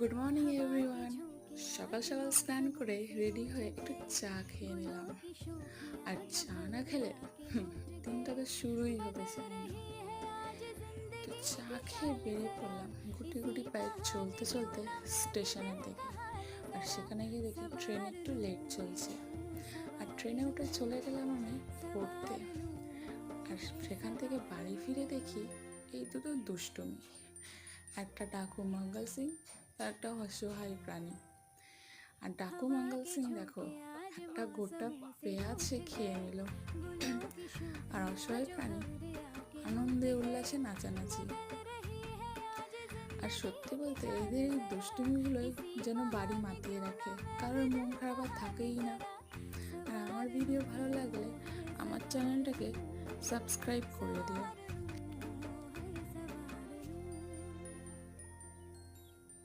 Good morning everyone. সকাল সকাল স্নান করে রেডি হয়ে একটু চা খেয়ে নিলাম। আর চা না খেলে দিনটা তো শুরুই হতে চায় না। তো চা খেয়ে বেরিয়ে পড়লাম গুটি গুটি পায়ে চলতে চলতে স্টেশনের দিকে। আর সেখানে গিয়ে দেখি ট্রেন একটু লেট চলছে। আর ট্রেনে উঠে চলে গেলাম আমি পড়তে। আর সেখান থেকে বাড়ি ফিরে দেখি এই দুটো দুষ্টুমি, একটা ডাকু মঙ্গল সিং আর একটা অসহায় প্রাণী। আর ডাকু মঙ্গল সিং দেখো একটা গোটা পেঁয়াজ সে খেয়ে নিল, আর অসহায় প্রাণী আনন্দে উল্লাসে নাচানাচি। আর সত্যি বলতে এদের এই দুষ্টুমিগুলোই যেন বাড়ি মাতিয়ে রাখে, কারোর মন খারাপ আর থাকেই না। আর আমার ভিডিও ভালো লাগলে আমার চ্যানেলটাকে সাবস্ক্রাইব করে দিও।